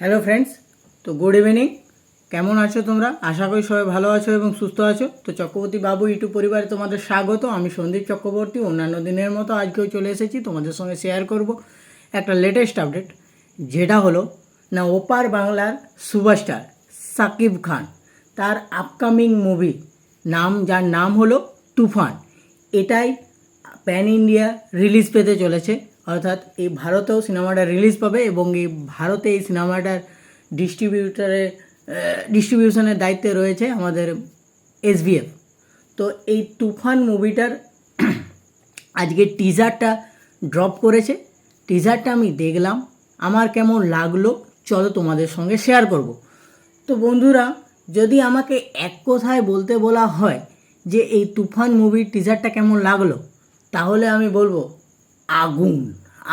Hello friends, তো good evening. কেমন আছো তোমরা? আশা করি সবাই ভালো আছো এবং সুস্থ আছো। তো চক্রবর্তী বাবু ইউটিউব পরিবারে তোমাদের স্বাগত। আমি সন্দীপ চক্রবর্তী। অন্যান্য দিনের মতো আজকেও চলে এসেছি তোমাদের সঙ্গে শেয়ার করব একটা লেটেস্ট আপডেট, যেটা হলো না ওপার বাংলার সুপারস্টার সাকিব খান, তার আপকামিং মুভি যার নাম হলো তুফান। এটাই প্যান ইন্ডিয়া রিলিজ পেতে চলেছে, অর্থাৎ এই ভারতেও সিনেমাটা রিলিজ পাবে এবং এই ভারতে এই সিনেমাটার ডিস্ট্রিবিউশনের দায়িত্বে রয়েছে আমাদের SVF। তো এই তুফান মুভিটার আজকে টিজারটা ড্রপ করেছে। টিজারটা আমি দেখলাম, আমার কেমন লাগলো চলো তোমাদের সঙ্গে শেয়ার করব। তো বন্ধুরা, যদি আমাকে এক কথায় বলতে বলা হয় যে এই তুফান মুভির টিজারটা কেমন লাগলো, তাহলে আমি বলবো আগুন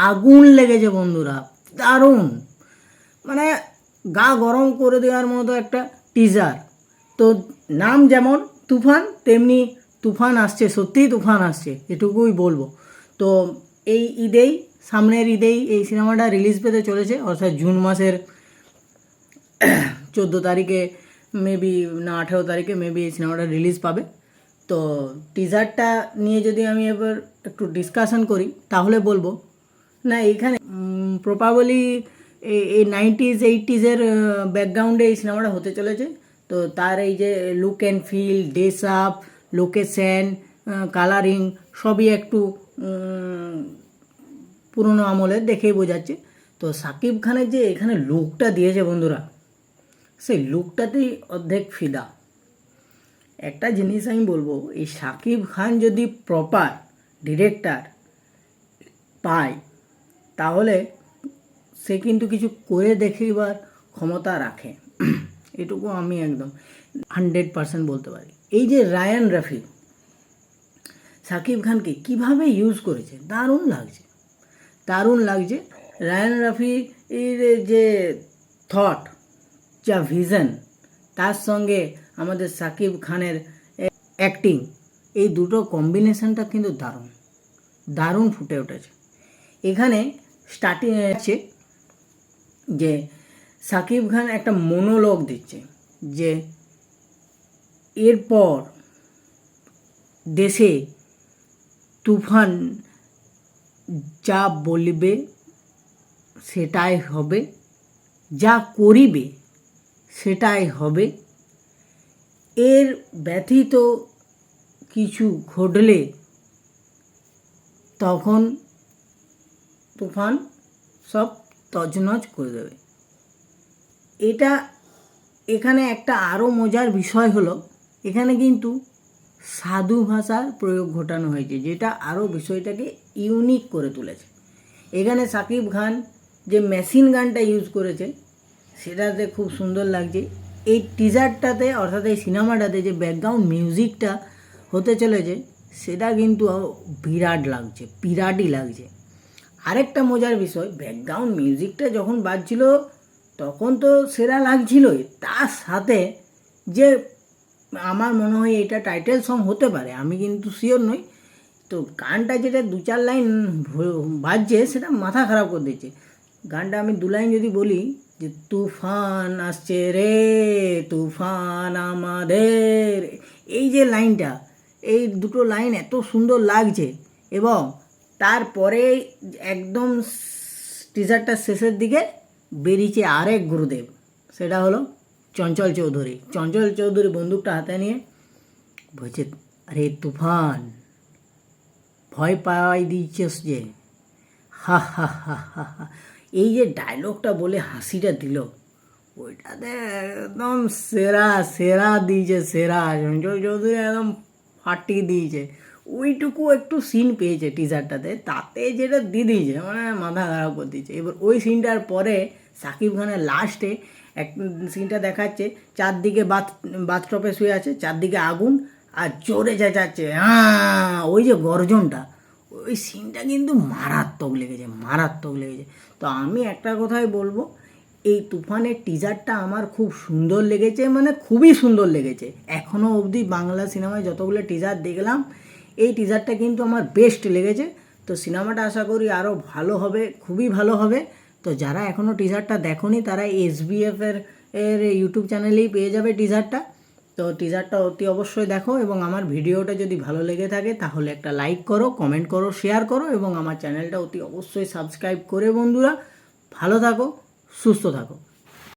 আগুন লেগেছে বন্ধুরা, দারুণ, মানে গা গরম করে দেওয়ার মতো একটা টিজার। তো নাম যেমন তুফান, তেমনি তুফান আসছে, সত্যিই তুফান আসছে, এটুকুই বলবো। তো এই সামনের ঈদেই এই সিনেমাটা রিলিজ পেতে চলেছে, অর্থাৎ জুন মাসের 14 তারিখে মেবি, না 18 তারিখে মেবি এই সিনেমাটা রিলিজ পাবে। তো টিজারটা নিয়ে যদি আমি এবার একটু ডিসকাশন করি, তাহলে বলবো না এখানে প্রবাবলি এই 90s 80s ব্যাকগ্রাউন্ডে এই সিনেমাটা হতে চলেছে। তো তার এই যে look and feel, dress up, location, colouring সবই একটু পুরনো আমলের দেখেই বোঝাচ্ছে। তো সাকিব খানের যে এখানে লুকটা দিয়েছে বন্ধুরা, সেই লুকটাতেই অর্ধেক ফিদা। একটা জিনিস আমি বলবো, এই সাকিব খান যদি প্রপার ডিরেক্টর পায়, তাহলে সে কিন্তু কিছু করে দেখাবার ক্ষমতা রাখে, এটুকু আমি একদম 100% বলতে পারি। এই যে রায়ান রাফি সাকিব খানকে কিভাবে ইউজ করেছে, দারুণ লাগছে, দারুণ লাগছে। রায়ান রাফির যে থট, যা ভিশন, তার সঙ্গে আমাদের সাকিব খানের অ্যাক্টিং, এই দুটো কম্বিনেশনটা কিন্তু দারুণ দারুণ ফুটে উঠেছে। এখানে স্টার্টিং আছে যে সাকিব খান একটা মনোলগ দিচ্ছে যে এরপর দেশে তুফান যা বলবে সেটাই হবে, যা করিবে সেটাই হবে, এর ব্যতীত কিছু ঘটলে তখন তুফান সব তছনছ করে দেবে। এটা এখানে একটা আরও মজার বিষয় হলো, এখানে কিন্তু সাধু ভাষার প্রয়োগ ঘটানো হয়েছে, যেটা আরও বিষয়টাকে ইউনিক করে তুলেছে। এখানে সাকিব খান যে মেশিন গানটা ইউজ করেছে, সেটাতে খুব সুন্দর লাগছে। এই টিজারটাতে, অর্থাৎ এই সিনেমাটাতে যে ব্যাকগ্রাউন্ড মিউজিকটা হতে চলেছে, সেটা কিন্তু বিরাটই লাগছে। আরেকটা মজার বিষয়, ব্যাকগ্রাউন্ড মিউজিকটা যখন বাজছিল তখন তো সেরা লাগছিলই, তার সাথে যে আমার মনে হয় এটা টাইটেল সং হতে পারে, আমি কিন্তু শিওর নই। তো গানটা যেটা 2-4 লাইন বাজছে, সেটা মাথা খারাপ করে দিচ্ছে। গানটা আমি 2 লাইন যদি বলি, যে তুফান আসছে রে, তুফান আমাদের, এই যে লাইনটা, এই দুটো লাইন এত সুন্দর লাগছে। এবং তারপরে একদম টিজারটা শেষের দিকে বেরিয়েছে আরেক গুরুদেব, সেটা হলো চঞ্চল চৌধুরী বন্দুকটা হাতে নিয়ে বলছে, আরে তুফান ভয় পাওয়াই দিয়েছিস যে, হা হা হা হা হা। এই যে ডায়লগটা বলে হাসিটা দিল, ওইটাতে একদম সেরা দিয়েছে, চঞ্চল চৌধুরী একদম ফাটিয়ে দিয়েছে। ওইটুকু একটু সিন পেয়েছে টিজারটাতে, তাতে যেটা দিয়ে দিয়েছে, মানে মাথা খারাপ করে দিয়েছে। এবার ওই সিনটার পরে সাকিব খানের লাস্টে এক সিনটা দেখাচ্ছে, চারদিকে বাথটপে শুয়ে আছে, চারদিকে আগুন আর জোরে চেঁচাচ্ছে, হ্যাঁ, ওই যে গর্জনটা, ওই সিনটা কিন্তু মারাত্মক লেগেছে। তো আমি একটা কথাই বলবো, এই তুফানের টিজারটা আমার খুব সুন্দর লেগেছে, মানে খুবই সুন্দর লেগেছে। এখনও অবধি বাংলা সিনেমায় যতগুলো টিজার দেখলাম, এই টিজারটা কিন্তু আমার বেস্ট লেগেছে। তো সিনেমাটা আশা করি আরও ভালো হবে, খুবই ভালো হবে। তো তো যারা এখনও টিজারটা দেখোনি তারা SBF এর ইউটিউব চ্যানেলেই পেয়ে যাবে টিজারটা। তো টিজারটা অতি অবশ্যই দেখো, এবং আমার ভিডিওটা যদি ভালো লেগে থাকে তাহলে একটা লাইক করো, কমেন্ট করো, শেয়ার করো, এবং আমার চ্যানেলটা অতি অবশ্যই সাবস্ক্রাইব করে বন্ধুরা ভালো থাকো, সুস্থ থাকো।